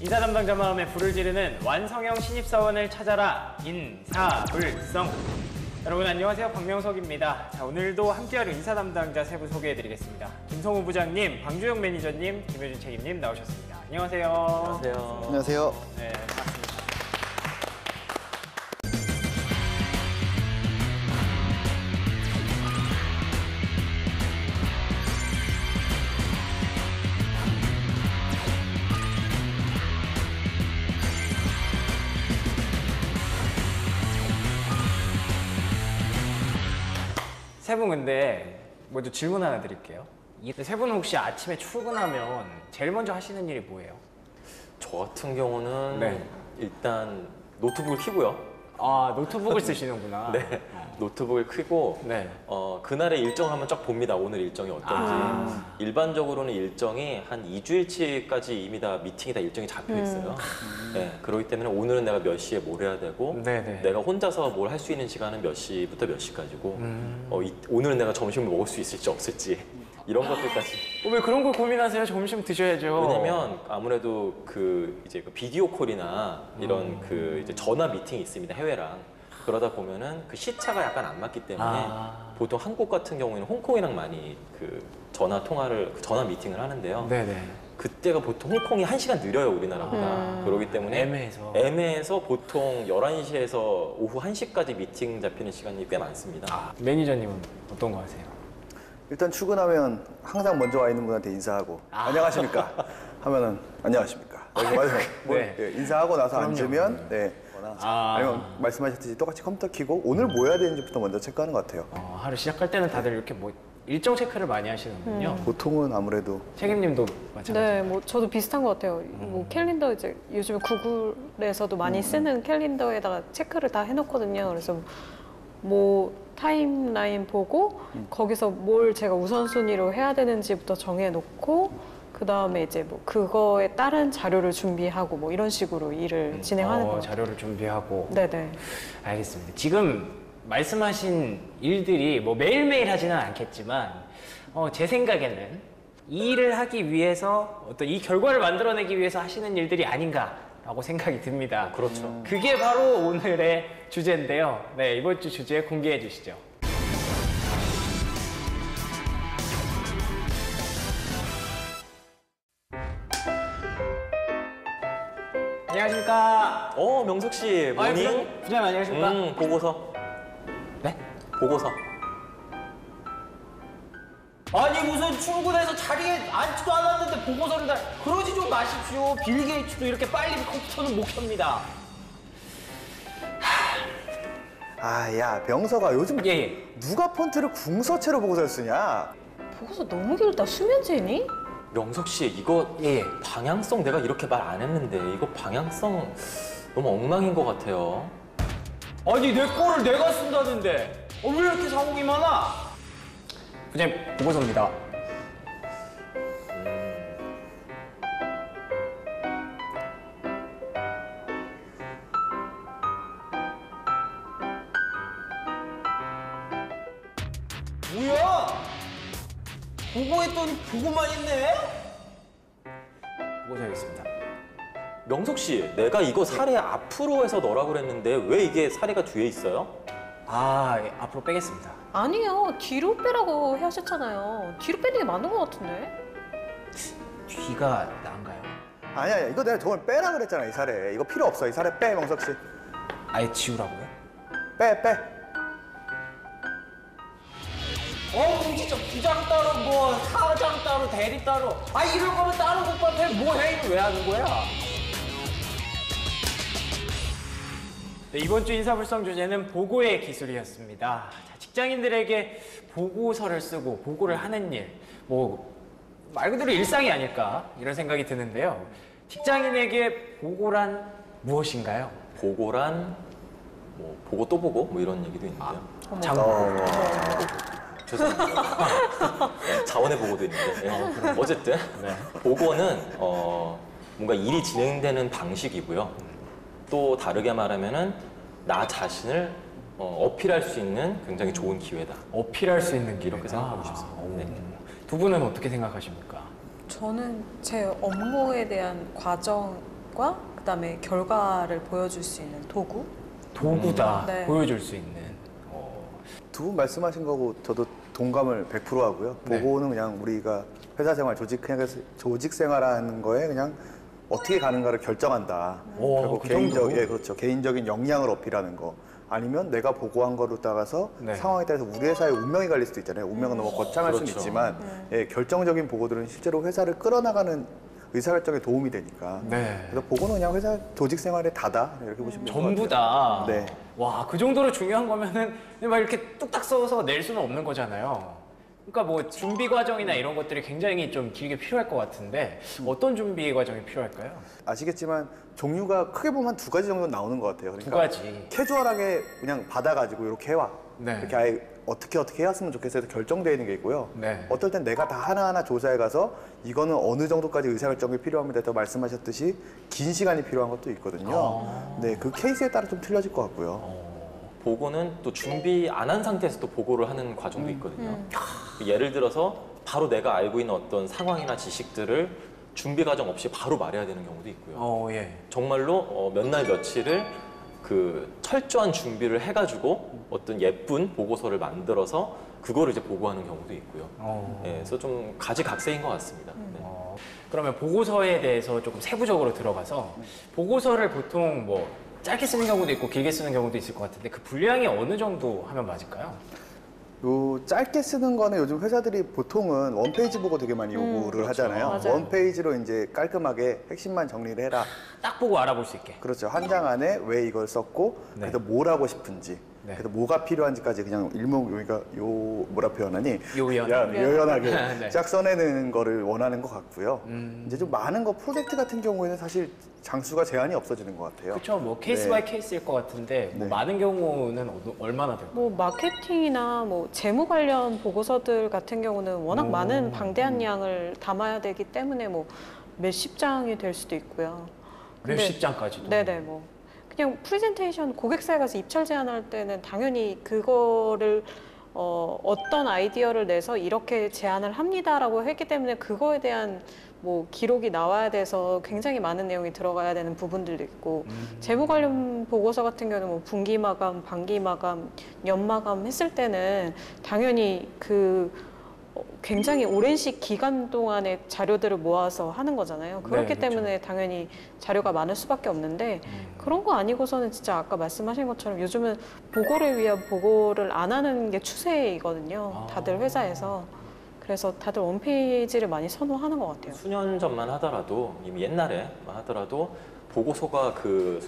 인사 담당자 마음에 불을 지르는 완성형 신입사원을 찾아라 인사불성. 여러분 안녕하세요, 박명석입니다. 자, 오늘도 함께할 인사 담당자 세 분 소개해드리겠습니다. 김성우 부장님, 방주영 매니저님, 김효준 책임님 나오셨습니다. 안녕하세요. 안녕하세요. 안녕하세요. 네, 반갑습니다. 세 분 근데 먼저 질문 하나 드릴게요. 세 분은 혹시 아침에 출근하면 제일 먼저 하시는 일이 뭐예요? 저 같은 경우는 네. 일단 노트북을 켜고요. 아, 노트북을 쓰시는구나. 네, 노트북을 켜고 네. 그날의 일정 한번 쫙 봅니다. 오늘 일정이 어떤지. 일반적으로는 일정이 한 2주일치까지 이미 다 미팅이 다 일정이 잡혀 있어요. 네, 그렇기 때문에 오늘은 내가 몇 시에 뭘 해야 되고 네네. 내가 혼자서 뭘 할 수 있는 시간은 몇 시부터 몇 시까지고 오늘은 내가 점심을 먹을 수 있을지 없을지 이런 것들까지. 왜 그런 걸 고민하세요? 점심 드셔야죠. 왜냐면 아무래도 이제 비디오 콜이나 이런 이제 전화 미팅이 있습니다, 해외랑. 그러다 보면은 그 시차가 약간 안 맞기 때문에 보통 한국 같은 경우에는 홍콩이랑 많이 전화 미팅을 하는데요. 네네. 그때가 보통 홍콩이 1시간 느려요, 우리나라보다. 그렇기 때문에 애매해서 보통 11시에서 오후 1시까지 미팅 잡히는 시간이 꽤 많습니다. 매니저님은 어떤 거 하세요? 일단 출근하면 항상 먼저 와 있는 분한테 인사하고 안녕하십니까 하면은 안녕하십니까 이렇게 네. 네, 인사하고 나서 그럼요. 앉으면 아니면 말씀하셨듯이 똑같이 컴퓨터 켜고 오늘 뭐 해야 되는지부터 먼저 체크하는 것 같아요. 하루 시작할 때는 다들 이렇게 일정 체크를 많이 하시는군요. 보통은 아무래도 책임님도 마찬가지. 네, 뭐 저도 비슷한 것 같아요. 뭐 캘린더 이제 요즘에 구글에서도 많이 쓰는 캘린더에다가 체크를 다 해놓거든요. 그래서 뭐 타임라인 보고 거기서 뭘 제가 우선순위로 해야 되는지부터 정해놓고 그 다음에 이제 뭐 그거에 따른 자료를 준비하고 뭐 이런 식으로 일을 진행하는 거예요. 자료를 준비하고. 네네. 알겠습니다. 지금 말씀하신 일들이 뭐 매일매일 하지는 않겠지만 제 생각에는 이 일을 하기 위해서 어떤 이 결과를 만들어내기 위해서 하시는 일들이 아닌가라고 생각이 듭니다. 그렇죠. 그게 바로 오늘의 주제인데요. 네, 이번 주 주제 공개해 주시죠. 안녕하십니까. 명석 씨, 모닝. 부장님 안녕하십니까. 보고서. 네? 보고서. 아니 무슨 출근해서 자리에 앉지도 않았는데 보고서를 그러지 좀 마십시오. 빌 게이츠도 이렇게 빨리 컴퓨터는 못 켭니다. 야 병서가 요즘 예. 누가 폰트를 궁서체로 보고서를 쓰냐? 보고서 너무 길다. 수면제니? 명석 씨, 이거 방향성 내가 이렇게 말 안 했는데 이거 방향성 너무 엉망인 것 같아요. 아니 내 거를 내가 쓴다는데 왜 이렇게 사고이 많아? 부장님 보고서입니다. 뭐야? 보고했더니 보고만 있네? 보고서하겠습니다. 명석 씨, 내가 이거 사례 앞으로 해서 넣으라고 그랬는데 왜 이게 사례가 뒤에 있어요? 앞으로 빼겠습니다. 아니요. 뒤로 빼라고 하셨잖아요. 뒤로 빼는 게 맞는 것 같은데? 뒤가 나은가요? 아니야 이거 내가 저걸 빼라 그랬잖아. 이 사례 이거 필요 없어. 이 사례 빼 명석 씨. 아예 지우라고요? 빼. 진짜 부장 따로 뭐 사장 따로 대리 따로 이럴 거면 다른 오빠한테 뭐 회의를 왜 하는 거야? 네, 이번 주 인사불성 주제는 보고의 기술이었습니다. 자, 직장인들에게 보고서를 쓰고 보고를 하는 일, 말 그대로 일상이 아닐까 이런 생각이 드는데요. 직장인에게 보고란 무엇인가요? 보고란 보고 또 보고 이런 얘기도 있는데요. 죄송합니다. 자원의 보고도 있는데 어쨌든 보고는 뭔가 일이 진행되는 방식이고요. 또 다르게 말하면은 나 자신을 어필할 수 있는 굉장히 좋은 기회다. 어필할 수 있는 기회. 이렇게 생각하고 싶습니다. 네. 두 분은 어떻게 생각하십니까? 저는 제 업무에 대한 과정을 것과 그다음에 결과를 보여줄 수 있는 도구. 도구다. 네. 보여줄 수 있는. 두 분 말씀하신 거고 저도 동감을 100% 하고요. 네. 보고는 그냥 우리가 회사 생활, 조직 생활하는 거에 그냥 어떻게 가는가를 결정한다. 오, 결국 그 정도로? 그렇죠. 개인적인 역량을 어필하는 거. 아니면 내가 보고한 거로 따라서 네. 상황에 따라서 우리 회사의 운명이 갈릴 수도 있잖아요. 운명은 너무 거창할 수는 그렇죠. 있지만 예, 결정적인 보고들은 실제로 회사를 끌어나가는 의사결정에 도움이 되니까. 네. 그래서 보고는 그냥 회사 조직 생활의 다다 이렇게 보시면 될 것 전부 같아요. 다. 네. 와, 그 정도로 중요한 거면은 막 이렇게 뚝딱 써서 낼 수는 없는 거잖아요. 그러니까 뭐 준비 과정이나 이런 것들이 굉장히 좀 길게 필요할 것 같은데 어떤 준비 과정이 필요할까요? 아시겠지만 종류가 크게 보면 한 2가지 정도 나오는 것 같아요. 두 가지. 캐주얼하게 그냥 받아가지고 이렇게 해와. 네. 이렇게 아예 어떻게 해왔으면 좋겠어 해서 결정되어 있는 게 있고요. 네. 어떨 땐 내가 다 하나하나 조사해 가서 이거는 어느 정도까지 의사결정이 필요합니다. 또 말씀하셨듯이 긴 시간이 필요한 것도 있거든요. 네, 그 케이스에 따라 좀 틀려질 것 같고요. 보고는 또 준비 안 한 상태에서 또 보고를 하는 과정도 있거든요. 예를 들어서 바로 내가 알고 있는 어떤 상황이나 지식들을 준비 과정 없이 바로 말해야 되는 경우도 있고요. 예. 정말로 몇 날 며칠을 그 철저한 준비를 해가지고 어떤 예쁜 보고서를 만들어서 그거를 이제 보고하는 경우도 있고요. 예, 그래서 좀 가지각색인 것 같습니다. 네. 그러면 보고서에 대해서 조금 세부적으로 들어가서 보고서를 보통 뭐 짧게 쓰는 경우도 있고 길게 쓰는 경우도 있을 것 같은데 그 분량이 어느 정도 하면 맞을까요? 요 짧게 쓰는 거는 요즘 회사들이 보통은 원페이지 보고 되게 많이 요구를 하잖아요. 맞아요. 원페이지로 이제 깔끔하게 핵심만 정리를 해라. 딱 보고 알아볼 수 있게. 그렇죠. 한 장 안에 왜 이걸 썼고, 네. 그래서 뭘 하고 싶은지, 네. 그래서 뭐가 필요한지까지 그냥 일목요의가 요 뭐라 표현하니? 요연. 요연하게 네. 쫙 써내는 거를 원하는 것 같고요. 음. 이제 좀 많은 거 프로젝트 같은 경우에는 사실 장수가 제한이 없어지는 것 같아요. 그렇죠. 뭐 케이스 네. 바이 케이스일 것 같은데 뭐 네. 많은 경우는 얼마나 될까요? 뭐 마케팅이나 뭐 재무 관련 보고서들 같은 경우는 워낙 많은 방대한 양을 담아야 되기 때문에 뭐 몇십 장이 될 수도 있고요. 근데- 몇십 장까지도. 네네 뭐 그냥 프레젠테이션 고객사에 가서 입찰 제안할 때는 당연히 그거를 어떤 아이디어를 내서 이렇게 제안을 합니다라고 했기 때문에 그거에 대한 뭐 기록이 나와야 돼서 굉장히 많은 내용이 들어가야 되는 부분들도 있고 재무 관련 보고서 같은 경우는 뭐 분기 마감, 반기 마감, 연 마감 했을 때는 당연히 그 굉장히 오랜 기간 동안의 자료들을 모아서 하는 거잖아요. 그렇기 그렇죠. 때문에 당연히 자료가 많을 수밖에 없는데 그런 거 아니고서는 진짜 아까 말씀하신 것처럼 요즘은 보고를 위한 보고를 안 하는 게 추세이거든요. 다들 회사에서. 그래서 다들 원페이지를 많이 선호하는 것 같아요. 수년 전만 하더라도 이미 옛날에만 하더라도 보고서가 그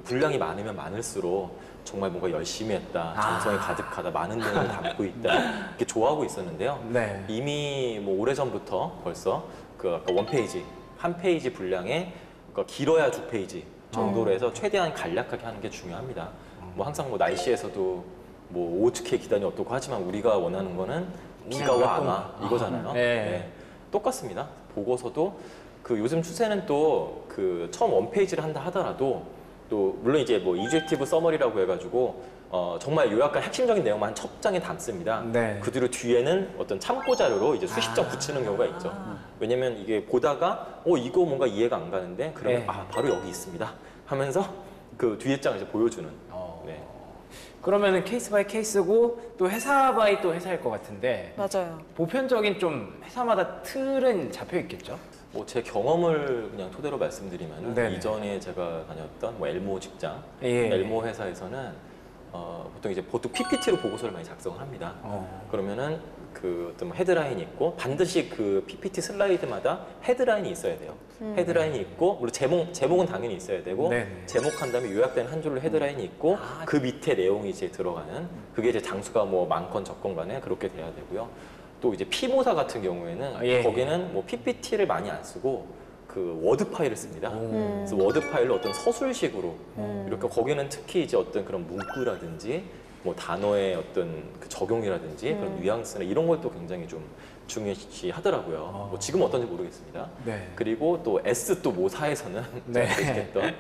분량이 많으면 많을수록 정말 뭔가 열심히 했다, 정성이 가득하다, 많은 내용을 담고 있다 이렇게 좋아하고 있었는데요. 네. 이미 뭐 오래전부터 벌써 그 아까 원페이지, 한 페이지 분량에 그러니까 길어야 2페이지 정도로 해서 최대한 간략하게 하는 게 중요합니다. 뭐 항상 뭐 날씨에서도 뭐 오죽해 기단이 어떻고 하지만 우리가 원하는 거는 비가 와 안 와 이거잖아요. 네. 네. 똑같습니다. 보고서도 그 요즘 추세는 또 그 처음 원페이지를 한다 하더라도 또 물론 이제 뭐 이젝티브 서머리라고 해가지고 정말 요약한 핵심적인 내용만 첫 장에 담습니다. 네. 그 뒤로 뒤에는 어떤 참고 자료로 이제 수십 장 붙이는 경우가 있죠. 왜냐면 이게 보다가 이거 뭔가 이해가 안 가는데 그러면 네. 바로 여기 있습니다 하면서 그 뒤에 장을 이제 보여주는. 네. 그러면은 케이스 바이 케이스고 또 회사 바이 또 회사일 것 같은데 맞아요. 보편적인 좀 회사마다 틀은 잡혀 있겠죠? 뭐 제 경험을 그냥 토대로 말씀드리면 네네. 이전에 제가 다녔던 뭐 엘모 직장, 예. 엘모 회사에서는 보통 PPT로 보고서를 많이 작성을 합니다. 그러면은 그 어떤 헤드라인이 있고 반드시 그 PPT 슬라이드마다 헤드라인이 있어야 돼요. 헤드라인이 있고 물론 제목은 당연히 있어야 되고 네네. 제목한 다음에 요약된 한 줄로 헤드라인이 있고 그 밑에 내용이 이제 들어가는 그게 이제 장수가 뭐 많건 적건 간에 그렇게 돼야 되고요. 또 이제 피모사 같은 경우에는 예. 거기는 뭐 PPT를 많이 안 쓰고 그 워드 파일을 씁니다. 그래서 워드 파일로 어떤 서술식으로 이렇게 거기는 특히 이제 어떤 그런 문구라든지 뭐 단어의 어떤 그 적용이라든지 그런 뉘앙스나 이런 것도 굉장히 좀 중요시 하더라고요. 뭐 지금 어떤지 모르겠습니다. 네. 그리고 또 S 또 모사에서는 네. 제가 계속했던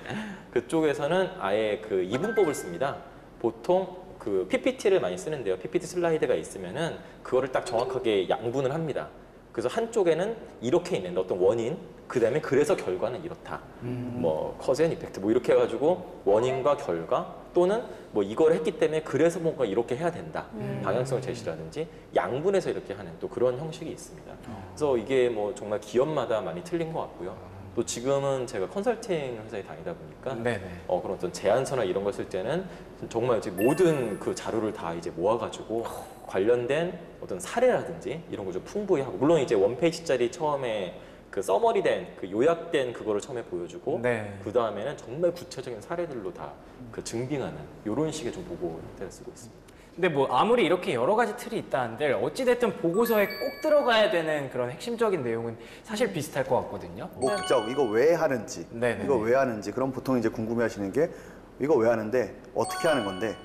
그쪽에서는 아예 그 이분법을 씁니다. 보통 그 PPT를 많이 쓰는데요. PPT 슬라이드가 있으면은 그거를 딱 정확하게 양분을 합니다. 그래서 한쪽에는 이렇게 있는데 어떤 원인, 그 다음에 그래서 결과는 이렇다. 뭐 커즈 앤 이펙트 뭐 이렇게 해가지고 원인과 결과 또는 뭐 이걸 했기 때문에 그래서 뭔가 이렇게 해야 된다. 방향성을 제시라든지 양분해서 이렇게 하는 또 그런 형식이 있습니다. 그래서 이게 뭐 정말 기업마다 많이 틀린 것 같고요. 또 지금은 제가 컨설팅 회사에 다니다 보니까 네네. 그런 어떤 제안서나 이런 걸 쓸 때는 정말 이제 모든 그 자료를 다 이제 모아가지고 관련된 어떤 사례라든지 이런 걸 좀 풍부히 하고 물론 이제 원페이지짜리 처음에 그 서머리된 그 요약된 그거를 처음에 보여주고 네. 그 다음에는 정말 구체적인 사례들로 다 그 증빙하는 이런 식의 좀 보고 형태를 쓰고 있습니다. 근데 뭐 아무리 이렇게 여러 가지 틀이 있다 한들 어찌됐든 보고서에 꼭 들어가야 되는 그런 핵심적인 내용은 사실 비슷할 것 같거든요. 목적, 이거 왜 하는지, 네네네. 이거 왜 하는지, 그럼 보통 이제 궁금해하시는 게 이거 왜 하는데, 어떻게 하는 건데,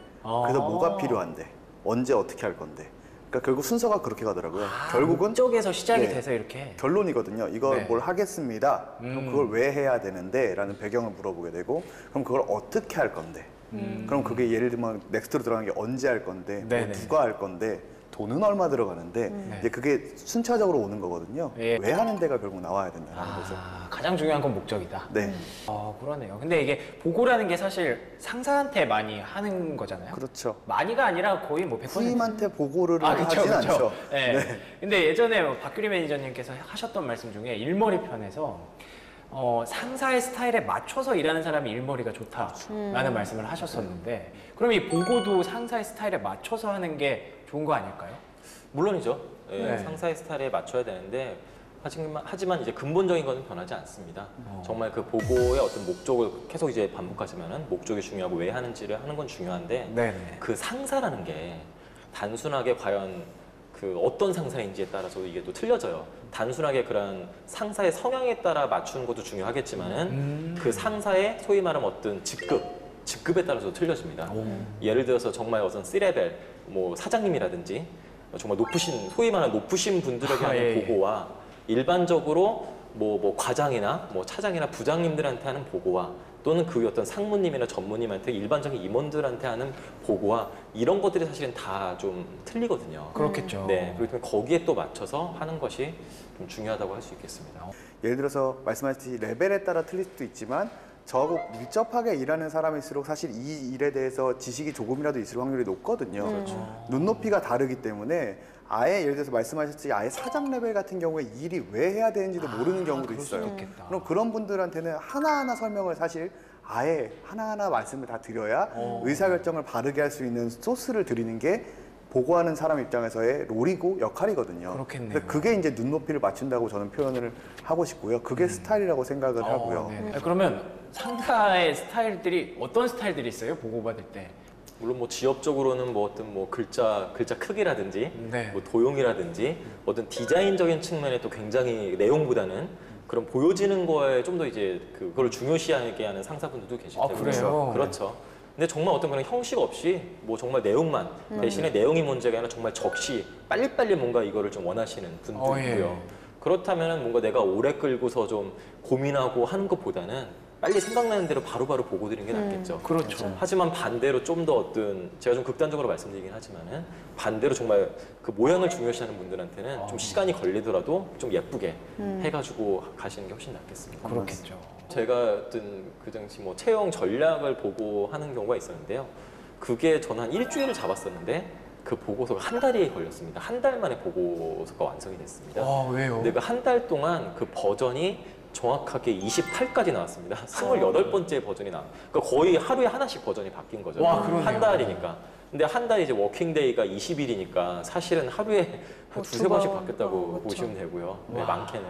그래서 뭐가 필요한데, 언제 어떻게 할 건데. 그러니까 결국 순서가 그렇게 가더라고요. 결국은 목적에서 시작이 네. 돼서 이렇게. 결론이거든요. 이거 네. 뭘 하겠습니다. 그럼 그걸 왜 해야 되는데? 라는 배경을 물어보게 되고, 그럼 그걸 어떻게 할 건데? 그럼 그게 예를 들면 넥스트로 들어가는 게 언제 할 건데, 뭐 네네. 누가 할 건데, 돈은 얼마 들어가는데, 이제 그게 순차적으로 오는 거거든요. 예. 왜 하는 데가 결국 나와야 된다는 거죠. 가장 중요한 건 목적이다. 네, 그러네요. 근데 이게 보고라는 게 사실 상사한테 많이 하는 거잖아요. 그렇죠. 많이가 아니라 거의 뭐 100%. 후임한테 보고를 그쵸, 하진 그쵸. 않죠. 네. 근데 예전에 뭐 박규리 매니저님께서 하셨던 말씀 중에 일머리 편에서 상사의 스타일에 맞춰서 일하는 사람이 일머리가 좋다라는 말씀을 하셨었는데 그럼 이 보고도 상사의 스타일에 맞춰서 하는 게 좋은 거 아닐까요? 물론이죠. 예, 네. 상사의 스타일에 맞춰야 되는데 하지만 이제 근본적인 거는 변하지 않습니다. 정말 그 보고의 어떤 목적을 계속 이제 반복하지만은 목적이 중요하고 왜 하는지를 하는 건 중요한데 네네. 그 상사라는 게 단순하게 과연 그 어떤 상사인지에 따라서 이게 또 틀려져요. 단순하게 그런 상사의 성향에 따라 맞추는 것도 중요하겠지만은 그 상사의 소위 말하면 어떤 직급에 따라서 틀려집니다. 예를 들어서 정말 어떤 C레벨 뭐 사장님이라든지 정말 소위 말하는 높으신 분들에게 하는 예. 보고와 일반적으로 뭐 과장이나 뭐 차장이나 부장님들한테 하는 보고와 또는 그 어떤 상무님이나 전무님한테 일반적인 임원들한테 하는 보고와 이런 것들이 사실은 다 좀 틀리거든요. 그렇겠죠. 네, 그렇기 때문에 거기에 또 맞춰서 하는 것이 좀 중요하다고 할 수 있겠습니다. 예를 들어서 말씀하셨듯이 레벨에 따라 틀릴 수도 있지만 저하고 밀접하게 일하는 사람일수록 사실 이 일에 대해서 지식이 조금이라도 있을 확률이 높거든요. 눈높이가 다르기 때문에 아예 예를 들어서 말씀하셨듯이 아예 사장 레벨 같은 경우에 일이 왜 해야 되는지도 모르는 경우도 그럴 수도 있어요. 있겠다. 그럼 그런 분들한테는 하나하나 설명을 사실 아예 하나하나 말씀을 다 드려야 의사결정을 바르게 할 수 있는 소스를 드리는 게 보고하는 사람 입장에서의 롤이고 역할이거든요. 그렇겠네요. 그래서 그게 이제 눈높이를 맞춘다고 저는 표현을 하고 싶고요. 그게 스타일이라고 생각을 하고요. 네. 그러면 상사의 스타일들이 어떤 스타일들이 있어요? 보고받을 때? 물론 뭐 지역적으로는 뭐 어떤 뭐 글자 크기라든지 네. 뭐 도용이라든지 어떤 디자인적인 측면에 또 굉장히 내용보다는 그런 보여지는 거에 좀 더 이제 그걸 중요시하게 하는 상사분들도 계실 아, 테고 그래요? 그렇죠. 근데 정말 어떤 그런 형식 없이 뭐 정말 내용만 대신에 내용이 문제가 아니라 정말 적시 빨리빨리 뭔가 이거를 좀 원하시는 분도 예. 있고요. 그렇다면 뭔가 내가 오래 끌고서 좀 고민하고 하는 것보다는 빨리 생각나는 대로 바로바로 보고 드리는 게 낫겠죠. 그렇죠. 하지만 반대로 좀 더 어떤 제가 좀 극단적으로 말씀드리긴 하지만은 반대로 정말 그 모양을 중요시하는 분들한테는 좀 시간이 걸리더라도 좀 예쁘게 해가지고 가시는 게 훨씬 낫겠습니다. 그렇겠죠. 제가 어떤 그 당시 뭐 채용 전략을 보고 하는 경우가 있었는데요. 그게 저는 한 일주일을 잡았었는데 그 보고서가 한 달이 걸렸습니다. 한 달 만에 보고서가 완성이 됐습니다. 왜요? 근데 그 한 달 동안 그 버전이 정확하게 28까지 나왔습니다. 28번째 버전이 그러니까 거의 하루에 하나씩 버전이 바뀐 거죠. 와, 그러네요. 한 달이니까. 근데 한 달이 이제 워킹데이가 20일이니까 사실은 하루에 한 두세 두 번씩 번. 바뀌었다고 그렇죠. 보시면 되고요. 네, 많게는.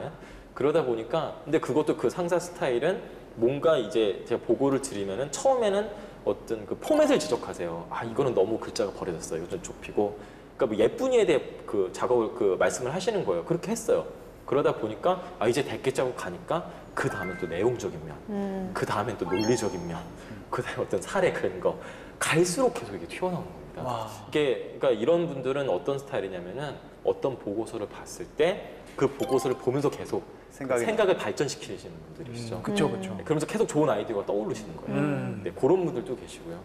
그러다 보니까 근데 그것도 그 상사 스타일은 뭔가 이제 제가 보고를 드리면은 처음에는 어떤 그 포맷을 지적하세요. 이거는 너무 글자가 버려졌어요. 이거 좀 좁히고. 그러니까 뭐 예쁜이에 대해 그 작업을 그 말씀을 하시는 거예요. 그렇게 했어요. 그러다 보니까 이제 됐겠자고 가니까 그 다음엔 또 내용적인 면, 그 다음엔 또 논리적인 면, 그 다음에 어떤 사례 근거 갈수록 계속 이게 튀어나오는 겁니다. 이게 그러니까 이런 분들은 어떤 스타일이냐면은 어떤 보고서를 봤을 때 그 보고서를 보면서 계속 생각을 발전시키시는 분들이시죠. 그쵸. 그러면서 계속 좋은 아이디어가 떠오르시는 거예요. 네, 그런 분들도 계시고요.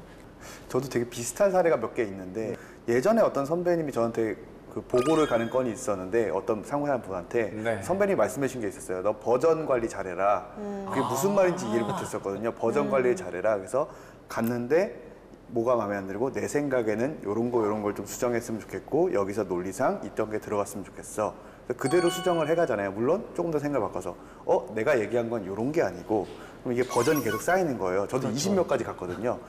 저도 되게 비슷한 사례가 몇 개 있는데 예전에 어떤 선배님이 저한테 그 보고를 가는 건이 있었는데 어떤 상무사분한테 네. 선배님 말씀해 주신 게 있었어요. 너 버전 관리 잘해라. 그게 무슨 말인지 이해를 못했었거든요. 버전 관리를 잘해라. 그래서 갔는데 뭐가 마음에 안 들고 내 생각에는 요런 걸 좀 수정했으면 좋겠고 여기서 논리상 있던 게 들어갔으면 좋겠어. 그래서 그대로 수정을 해가잖아요. 물론 조금 더 생각을 바꿔서 내가 얘기한 건 요런 게 아니고 그럼 이게 버전이 계속 쌓이는 거예요. 저도 20몇 가지 갔거든요.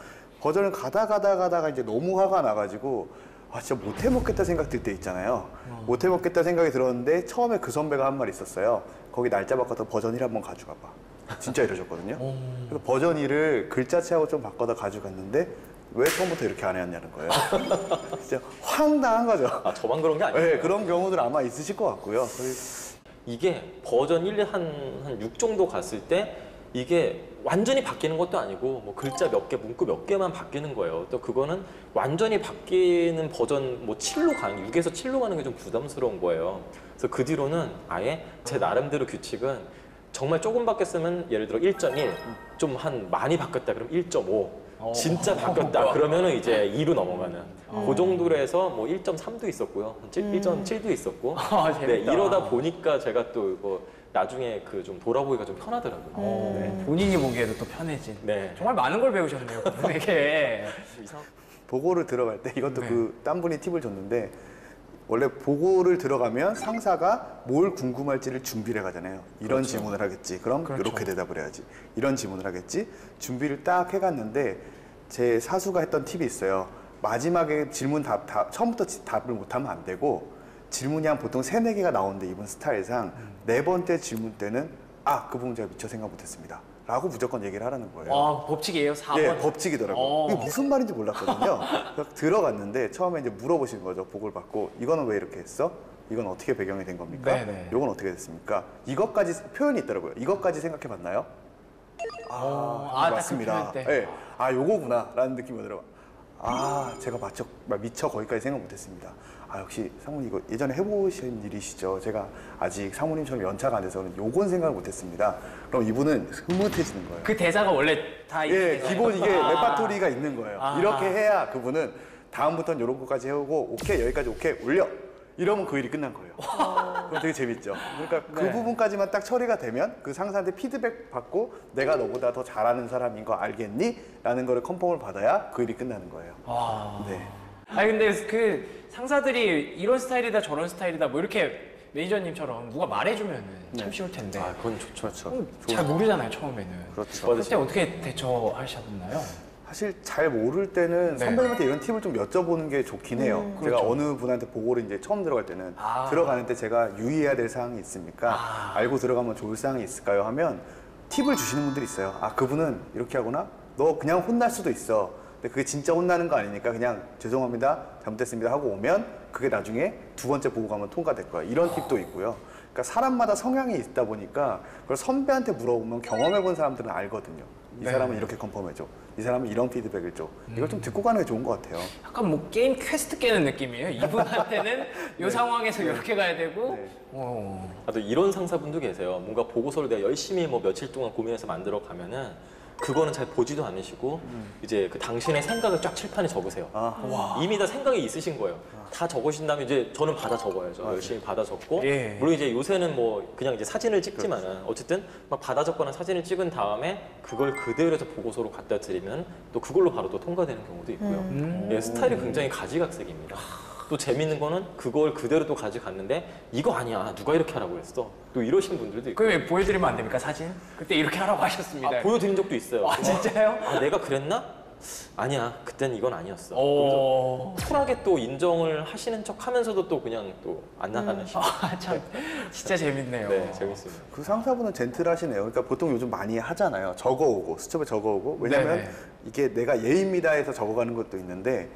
버전을 가다가 이제 너무 화가 나가지고 진짜 못해 먹겠다 생각 들 때 있잖아요. 못해 먹겠다 생각이 들었는데 처음에 그 선배가 한 말 있었어요. 거기 날짜 바꿔서 버전 1 한번 가져가 봐. 진짜 이러셨거든요. 그래서 버전 1을 글자체하고 좀 바꿔다 가져갔는데 왜 처음부터 이렇게 안 해왔냐는 거예요. 진짜 황당한 거죠. 아, 저만 그런 게 아니에요. 네, 그런 경우들 아마 있으실 것 같고요. 이게 버전 1, 한 6 정도 갔을 때 이게 완전히 바뀌는 것도 아니고 뭐 글자 몇 개, 문구 몇 개만 바뀌는 거예요. 또 그거는 완전히 바뀌는 버전 뭐 7로 가는, 6에서 7로 가는 게 좀 부담스러운 거예요. 그래서 그 뒤로는 아예 제 나름대로 규칙은 정말 조금 바뀌었으면 예를 들어 1.1, 좀 한 많이 바뀌었다 그러면 1.5, 진짜 바뀌었다 그러면은 이제 2로 넘어가는 그 정도로 해서 뭐 1.3도 있었고요. 1.7도 있었고. 네, 재밌다. 이러다 보니까 제가 또 뭐 나중에 그 좀 돌아보기가 좀 편하더라고요. 네. 본인이 보기에도 또 편해진. 네. 정말 많은 걸 배우셨네요, 그분에게. 보고를 들어갈 때 이것도 네. 그 딴 분이 팁을 줬는데 원래 보고를 들어가면 상사가 뭘 궁금할지를 준비를 해가잖아요. 이런 그렇죠. 질문을 하겠지. 그럼 그렇죠. 이렇게 대답을 해야지. 이런 질문을 하겠지. 준비를 딱 해갔는데 제 사수가 했던 팁이 있어요. 마지막에 질문 처음부터 답을 못하면 안 되고 질문이 한 보통 3, 4개가 나오는데 이분 스타일상 4번째 질문 때는 그 부분 제가 미처 생각 못했습니다. 라고 무조건 얘기를 하라는 거예요. 법칙이에요, 4번. 예, 법칙이더라고요. 어. 이게 무슨 말인지 몰랐거든요. 그래서 들어갔는데 처음에 이제 물어보시는 거죠. 보고를 받고 이거는 왜 이렇게 했어? 이건 어떻게 배경이 된 겁니까? 네네. 이건 어떻게 됐습니까? 이것까지 표현이 있더라고요. 이것까지 생각해 봤나요? 딱그 맞습니다. 표현 때. 예. 요거구나 라는 느낌이 오더라고요. 제가 미처 거기까지 생각 못했습니다. 역시 사모님 이거 예전에 해보신 일이시죠. 제가 아직 사모님처럼 연차가 안 돼서는 요건 생각을 못했습니다. 그럼 이분은 흐뭇해지는 거예요. 그 대사가 원래 다 예, 기본 이게 레파토리가 있는 거예요. 아. 이렇게 해야 그분은 다음부터는 이런 것까지 해오고 오케이 여기까지 오케이 올려 이러면 그 일이 끝난 거예요. 그럼 되게 재밌죠. 그러니까 그 네. 부분까지만 딱 처리가 되면 그 상사한테 피드백 받고 내가 너보다 더 잘하는 사람인 거 알겠니? 라는 거를 컨펌을 받아야 그 일이 끝나는 거예요. 네. 근데 그 상사들이 이런 스타일이다 저런 스타일이다 뭐 이렇게 매니저님처럼 누가 말해주면 참 쉬울 텐데 그건 좋죠. 잘 모르잖아요 처음에는. 그렇죠. 그때 어떻게 대처하셨나요? 사실 잘 모를 때는 네. 선배님한테 이런 팁을 좀 여쭤보는 게 좋긴 해요. 제가 그렇죠. 어느 분한테 보고를 이제 처음 들어갈 때는 들어가는 때 제가 유의해야 될 사항이 있습니까? 알고 들어가면 좋을 사항이 있을까요? 하면 팁을 주시는 분들이 있어요. 그분은 이렇게 하구나? 너 그냥 혼날 수도 있어. 근데 그게 진짜 혼나는 거 아니니까 그냥 죄송합니다, 잘못했습니다 하고 오면 그게 나중에 2번째 보고 가면 통과될 거야. 이런 팁도 있고요. 그러니까 사람마다 성향이 있다 보니까 그걸 선배한테 물어보면 경험해본 사람들은 알거든요. 이 네. 사람은 이렇게 컨펌해줘. 이 사람은 이런 피드백을 줘. 이걸 좀 듣고 가는 게 좋은 것 같아요. 약간 뭐 게임 퀘스트 깨는 느낌이에요. 이분한테는 이 상황에서 이렇게 가야 되고 네. 또 이런 상사분도 계세요. 뭔가 보고서를 내가 열심히 뭐 며칠 동안 고민해서 만들어 가면은 그거는 잘 보지도 않으시고 이제 그 당신의 생각을 쫙 칠판에 적으세요. 이미 다 생각이 있으신 거예요. 다 적으신 다음에 이제 저는 받아 적어야죠. 열심히 받아 적고 예. 물론 이제 요새는 뭐 그냥 이제 사진을 찍지만은 어쨌든 막 받아 적거나 사진을 찍은 다음에 그걸 그대로 해서 보고서로 갖다 드리면 또 그걸로 바로 또 통과되는 경우도 있고요. 예, 스타일이 굉장히 가지각색입니다. 또 재밌는 거는 그걸 그대로 또 가져갔는데 이거 아니야, 누가 이렇게 하라고 했어, 또 이러신 분들도 있고. 그왜 보여드리면 안 됩니까 사진? 그때 이렇게 하라고 하셨습니다. 보여드린 적도 있어요. 진짜요? 내가 그랬나? 아니야, 그땐 이건 아니었어. 오. 그래서 쿨하게 또 인정을 하시는 척 하면서도 또 그냥 또 안 나가는 식으로. 참 진짜 재밌네요. 네, 재밌습니다. 그 상사분은 젠틀하시네요. 그러니까 보통 요즘 많이 하잖아요. 적어오고, 수첩에 적어오고. 왜냐면 네네. 이게 내가 예입니다 해서 적어가는 것도 있는데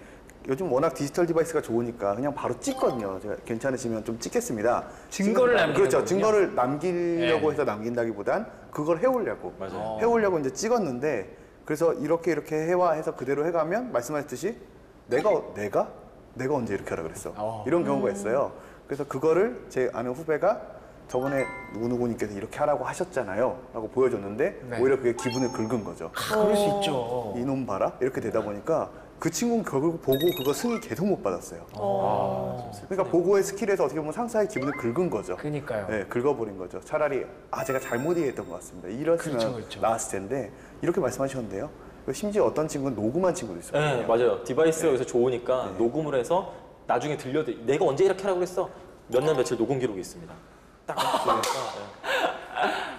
요즘 워낙 디지털 디바이스가 좋으니까 그냥 바로 찍거든요. 제가 괜찮으시면 좀 찍겠습니다. 증거를 남기는 그렇죠. 거군요. 증거를 남기려고 네. 해서 남긴다기보단 그걸 해오려고. 맞아요. 해오려고 이제 찍었는데 그래서 이렇게 해와 해서 그대로 해가면 말씀하셨듯이 내가 언제 이렇게 하라 그랬어. 이런 경우가 있어요. 그래서 그거를 제 아는 후배가 저번에 누구누구님께서 이렇게 하라고 하셨잖아요 라고 보여줬는데 네. 오히려 그게 기분을 긁은 거죠. 그럴 수 있죠. 이놈 봐라? 이렇게 되다 보니까 그 친구는 결국 보고 그거 승인 계속 못 받았어요. 그러니까 보고의 스킬에서 어떻게 보면 상사의 기분을 긁은 거죠. 그니까요. 네, 긁어버린 거죠. 차라리 제가 잘못 이해했던 것 같습니다. 이랬으면 그렇죠. 나았을 텐데 이렇게 말씀하셨는데요. 심지어 어떤 친구는 녹음한 친구도 있어요. 네, 맞아요. 디바이스가 여기서 좋으니까 네. 녹음을 해서 나중에 내가 언제 이렇게 하라고 그랬어? 몇 날 며칠 녹음 기록이 있습니다. 딱 그러니까,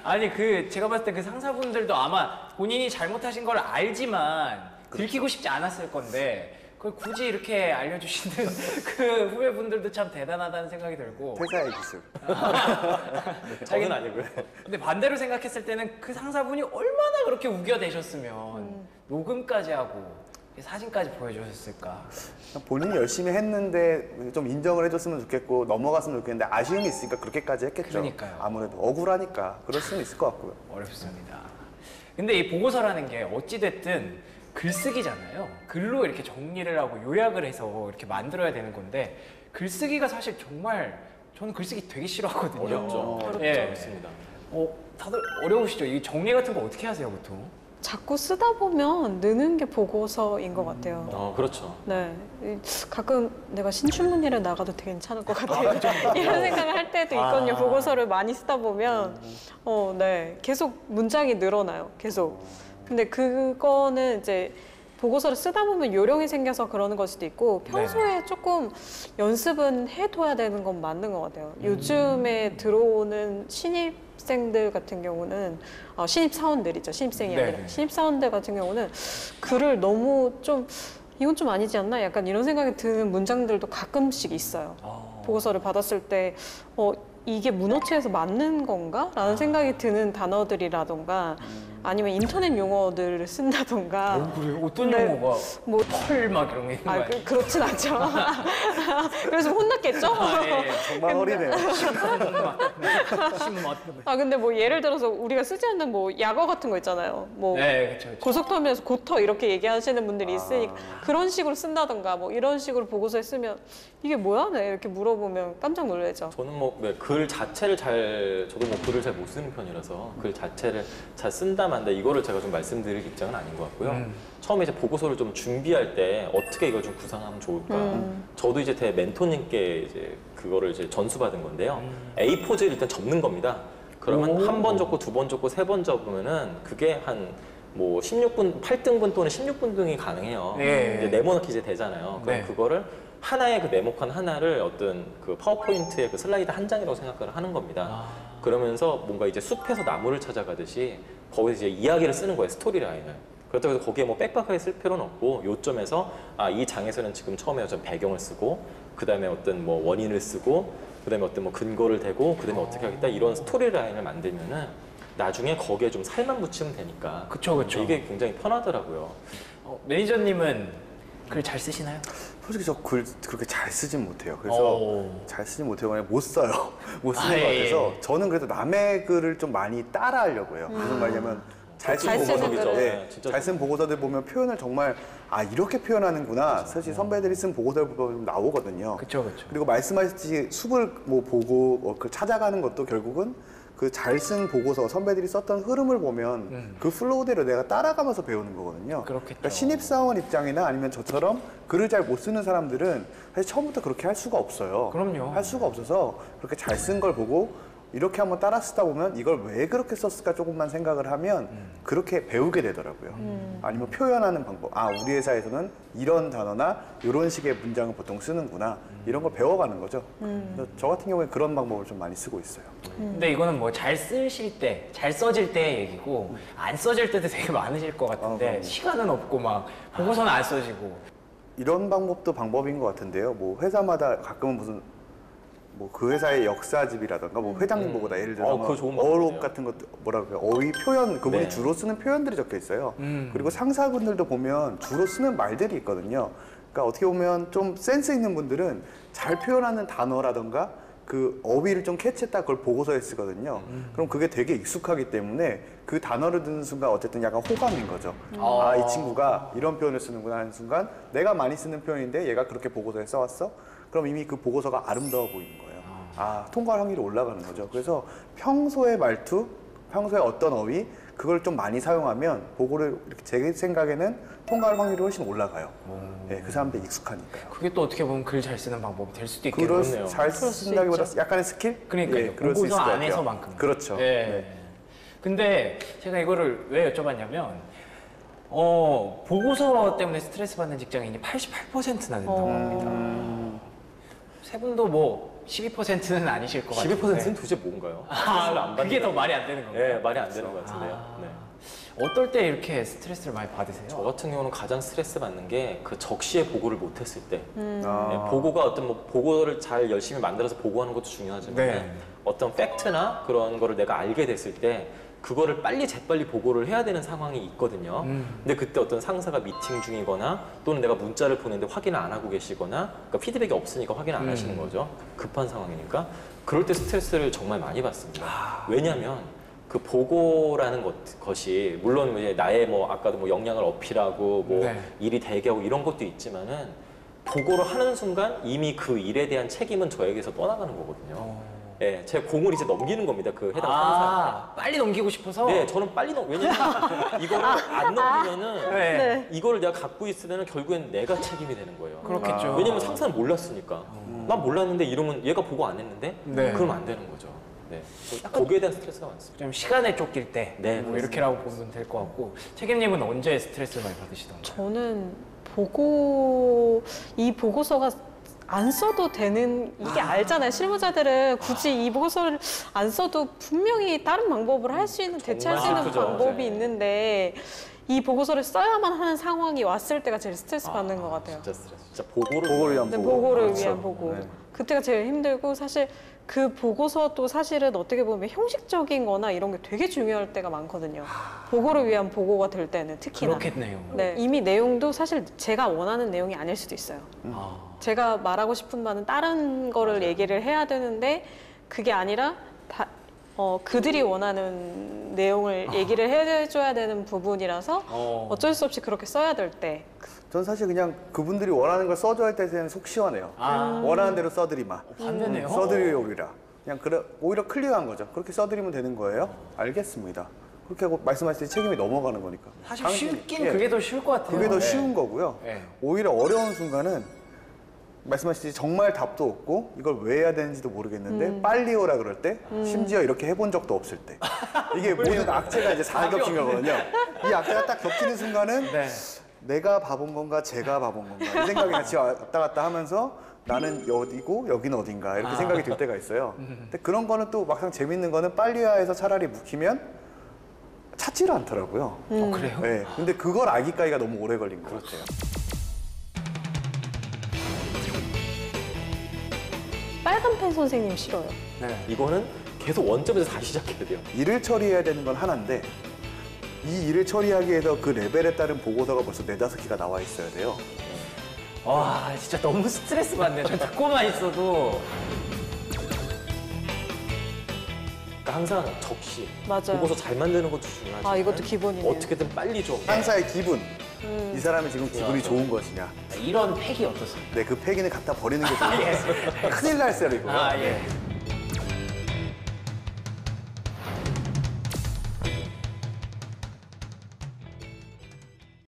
아니 제가 봤을 때 그 상사분들도 아마 본인이 잘못하신 걸 알지만 들키고 싶지 않았을 건데 그걸 굳이 이렇게 알려주시는 그 후배분들도 참 대단하다는 생각이 들고. 퇴사의 기술. 저는 아니고요. 근데 반대로 생각했을 때는 그 상사분이 얼마나 그렇게 우겨대셨으면 녹음까지 하고 사진까지 보여주셨을까. 본인이 열심히 했는데 좀 인정을 해줬으면 좋겠고 넘어갔으면 좋겠는데 아쉬움이 있으니까 그렇게까지 했겠죠. 그러니까요. 아무래도 억울하니까 그럴 수는 있을 것 같고요. 어렵습니다. 근데 이 보고서라는 게 어찌됐든 글쓰기잖아요. 글로 이렇게 정리를 하고 요약을 해서 이렇게 만들어야 되는 건데 글쓰기가 사실 정말 저는 글쓰기 되게 싫어하거든요. 어렵죠. 예. 어렵습니다. 다들 어려우시죠? 이 정리 같은 거 어떻게 하세요, 보통? 자꾸 쓰다 보면 느는 게 보고서인 것 같아요. 그렇죠. 네. 가끔 내가 신춘문예를 나가도 되게 괜찮을 것 같아요. 이런 생각을 할 때도 있거든요. 보고서를 많이 쓰다 보면, 네. 계속 문장이 늘어나요. 계속. 근데 그거는 이제 보고서를 쓰다 보면 요령이 생겨서 그러는 걸 수도 있고 평소에 조금 연습은 해둬야 되는 건 맞는 것 같아요. 요즘에 들어오는 신입생들 같은 경우는 신입사원들이죠. 신입생이 아니라 네네. 신입사원들 같은 경우는 글을 너무 좀 이건 좀 아니지 않나? 약간 이런 생각이 드는 문장들도 가끔씩 있어요. 보고서를 받았을 때 이게 문어체에서 맞는 건가? 라는 생각이 드는 단어들이라던가 아니면 인터넷 용어들을 쓴다던가 그래요? 어떤 네. 용어가? 뭐 털막 이런 거 있는 거 아니에요? 그렇진 않죠. 그래서 혼났겠죠? 정말 어리네요. 신맛. 근데 뭐 예를 들어서 우리가 쓰지 않는 뭐 약어 같은 거 있잖아요. 뭐 네, 그렇죠. 고속터미널에서 고터 이렇게 얘기하시는 분들이 있으니까 그런 식으로 쓴다던가 뭐 이런 식으로 보고서에 쓰면 이게 뭐야? 네, 이렇게 물어보면 깜짝 놀라죠. 저는 글 자체를 저도 글을 잘 못 쓰는 편이라서 글 자체를 잘 쓴다 만다 이거를 제가 좀 말씀드릴 입장은 아닌 것 같고요. 처음에 이제 보고서를 좀 준비할 때 어떻게 이걸 좀 구상하면 좋을까. 저도 이제 제 멘토님께 이제 그거를 이제 전수받은 건데요. A4지를 일단 접는 겁니다. 그러면 한 번 접고 두 번 접고 세 번 접으면은 그게 한 8등분 또는 16분 등이 가능해요. 예. 이제 네모나게 이제 되잖아요. 그럼 네. 그거를 하나의 그 네모칸 하나를 어떤 그 파워포인트의 그 슬라이드 한 장이라고 생각을 하는 겁니다. 그러면서 뭔가 이제 숲에서 나무를 찾아가듯이 거기서 이제 이야기를 쓰는 거예요. 스토리 라인을. 그렇다고 해서 거기에 빽빽하게 쓸 필요는 없고 요점에서 이 장에서는 지금 처음에 어떤 배경을 쓰고 그 다음에 어떤 원인을 쓰고 그 다음에 어떤 근거를 대고 그 다음에 어떻게 하겠다 이런 스토리 라인을 만들면은 나중에 거기에 좀 살만 붙이면 되니까 그쵸. 이게 굉장히 편하더라고요. 매니저님은 글 잘 쓰시나요? 솔직히 저 글 그렇게 잘 쓰진 못해요. 그래서 잘 쓰진 못해요. 그냥 못 써요. 못 쓰는 것 같아서 저는 그래도 남의 글을 좀 많이 따라하려고 해요. 무슨 말이냐면 잘 잘 쓴 쓰는 보고서들, 글을. 네, 진짜 잘 쓴 보고서들 보면 표현을 정말 이렇게 표현하는구나. 사실 선배들이 쓴 보고서를 보면 좀 나오거든요. 그쵸. 그리고 말씀하셨듯이 숲을 보고 그 찾아가는 것도 결국은 그 잘 쓴 보고서 선배들이 썼던 흐름을 보면 그 플로우대로 내가 따라가면서 배우는 거거든요. 그렇겠죠. 그러니까 신입사원 입장이나 아니면 저처럼 글을 잘 못 쓰는 사람들은 사실 처음부터 그렇게 할 수가 없어요. 그럼요. 할 수가 없어서 그렇게 잘 쓴 걸 보고 이렇게 한번 따라 쓰다 보면 이걸 왜 그렇게 썼을까 조금만 생각을 하면 그렇게 배우게 되더라고요. 아니면 표현하는 방법. 우리 회사에서는 이런 단어나 이런 식의 문장을 보통 쓰는구나. 이런 걸 배워가는 거죠. 그래서 저 같은 경우에 그런 방법을 좀 많이 쓰고 있어요. 근데 이거는 잘 쓰실 때, 잘 써질 때의 얘기고 안 써질 때도 되게 많으실 것 같은데 그럼요. 시간은 없고 막 보고서는 안 써지고. 이런 방법도 방법인 것 같은데요. 회사마다 가끔은 무슨 그 회사의 역사집이라던가 회장님 보고다 예를 들어 그거 좋은 어록 방법이네요. 같은 것도 뭐랄까요 어휘 표현 그분이 네. 주로 쓰는 표현들이 적혀 있어요. 그리고 상사분들도 보면 주로 쓰는 말들이 있거든요. 그러니까 어떻게 보면 좀 센스 있는 분들은 잘 표현하는 단어라던가 그 어휘를 좀 캐치했다 그걸 보고서에 쓰거든요. 그럼 그게 되게 익숙하기 때문에 그 단어를 듣는 순간 어쨌든 약간 호감인 거죠. 이 친구가 이런 표현을 쓰는구나 하는 순간 내가 많이 쓰는 표현인데 얘가 그렇게 보고서에 써왔어? 그럼 이미 그 보고서가 아름다워 보이는 거예요. 통과 확률이 올라가는 거죠. 그래서 평소의 말투, 평소의 어떤 어휘, 그걸 좀 많이 사용하면 보고를 이렇게 제 생각에는 통과할 확률이 훨씬 올라가요. 네, 그 사람들 익숙하니까요. 그게 또 어떻게 보면 글 잘 쓰는 방법이 될 수도 그럴 있겠네요. 잘 수 쓴다기보다 있죠. 약간의 스킬? 그러니까요. 예, 그럴 수 보고서 있을 것 같아요. 안에서만큼. 그렇죠. 예. 네. 근데 제가 이거를 왜 여쭤봤냐면 보고서 때문에 스트레스 받는 직장인이 88%나 된다고 합니다. 세 분도 뭐 12%는 아니실 것 같은데. 12%는 도대체 뭔가요? 스트레스를 안 그게 받는 더 말이 안 되는 건가요? 네, 말이 안 되는 것 같은데요. 네. 어떨 때 이렇게 스트레스를 많이 받으세요? 저 같은 경우는 가장 스트레스 받는 게 그 적시에 보고를 못했을 때. 아. 네, 보고가 어떤 뭐 보고를 잘 열심히 만들어서 보고하는 것도 중요하지만 네. 어떤 팩트나 그런 거를 내가 알게 됐을 때 그거를 빨리 재빨리 보고를 해야 되는 상황이 있거든요. 근데 그때 어떤 상사가 미팅 중이거나 또는 내가 문자를 보냈는데 확인을 안 하고 계시거나 그러니까 피드백이 없으니까 확인 안 하시는 거죠. 급한 상황이니까. 그럴 때 스트레스를 정말 많이 받습니다. 왜냐하면 그 보고라는 것이 물론 이제 나의 뭐 아까도 뭐 역량을 어필하고 뭐 네. 일이 대기하고 이런 것도 있지만은 보고를 하는 순간 이미 그 일에 대한 책임은 저에게서 떠나가는 거거든요. 예, 제 공을 이제 넘기는 겁니다. 그 해당 상사한테. 빨리 넘기고 싶어서? 네, 저는 빨리 왜냐면 이거를 안 넘기면은 네. 네. 이거를 내가 갖고 있으면 결국엔 내가 책임이 되는 거예요. 그렇겠죠. 왜냐면 상사는 몰랐으니까. 난 몰랐는데 이러면 얘가 보고 안 했는데 네. 그러면 안 되는 거죠. 네. 거기에 대한 스트레스가 많습니다. 좀 시간에 쫓길 때, 네, 뭐 이렇게라고 보면 될 것 같고, 책임님은 언제 스트레스를 많이 받으시던가요? 저는 이 보고서가 안 써도 되는 이게 알잖아요. 실무자들은 굳이 이 보고서를 안 써도 분명히 다른 방법을 할 수 있는 대체할 수 있는 슬프죠. 방법이 네. 있는데 이 보고서를 써야만 하는 상황이 왔을 때가 제일 스트레스 받는 것 같아요. 진짜 스트레스. 진짜 보고를 위한 네, 보고. 보고를 그렇죠. 위한 보고. 네. 그때가 제일 힘들고 사실 그 보고서도 사실은 어떻게 보면 형식적인 거나 이런 게 되게 중요할 때가 많거든요. 보고를 위한 보고가 될 때는 특히나. 그렇겠네요. 네, 이미 내용도 사실 제가 원하는 내용이 아닐 수도 있어요. 아, 제가 말하고 싶은 바는 다른 거를 얘기를 해야 되는데 그게 아니라 그들이 원하는 내용을 얘기를 해줘야 되는 부분이라서 어쩔 수 없이 그렇게 써야 될 때. 전 사실 그냥 그분들이 원하는 걸 써줘야 할 때는 속 시원해요. 원하는 대로 써드리마. 반대네요. 써드리오리라. 그냥 오히려 클리어한 거죠. 그렇게 써드리면 되는 거예요? 알겠습니다. 그렇게 하고 말씀하실 때 책임이 넘어가는 거니까. 사실 당신이- 쉽긴 예, 그게 더 쉬울 것 같아요. 그게 더 네. 쉬운 거고요. 네. 오히려 어려운 순간은 말씀하시듯이 정말 답도 없고 이걸 왜 해야 되는지도 모르겠는데 빨리 오라 그럴 때 심지어 이렇게 해본 적도 없을 때 이게 모든 악재가 이제 다 겹친 거거든요. 이 악재가 딱 겹치는 순간은 네. 내가 바본 건가 제가 바본 건가 이 생각이 같이 왔다 갔다 하면서 나는 어디고 여기는 어딘가 이렇게 생각이 들 때가 있어요. 근데 그런 거는 또 막상 재밌는 거는 빨리야 해서 차라리 묵히면 찾지를 않더라고요. 그래요? 네. 근데 그걸 알기까지가 너무 오래 걸린 것 같아요. 빨간 펜 선생님 싫어요. 네. 이거는 계속 원점에서 다시 시작해야 돼요. 일을 처리해야 되는 건 하나인데 이 일을 처리하기 위해서 그 레벨에 따른 보고서가 벌써 4-5개가 나와 있어야 돼요. 와, 진짜 너무 스트레스 받네요. 저 듣고만 있어도. 그러니까 항상 적시, 맞아요. 보고서 잘 만드는 것도 중요하지만 아, 이것도 기본이네요. 어떻게든 빨리 좀. 상사의 기분, 이 사람이 지금 기분이 좋은 것이냐. 이런 팩이 어떻습니까? 네, 그 폐기는 갖다 버리는 게 좋은 것 같아요. 큰일 날 셈이고요. 아, 예.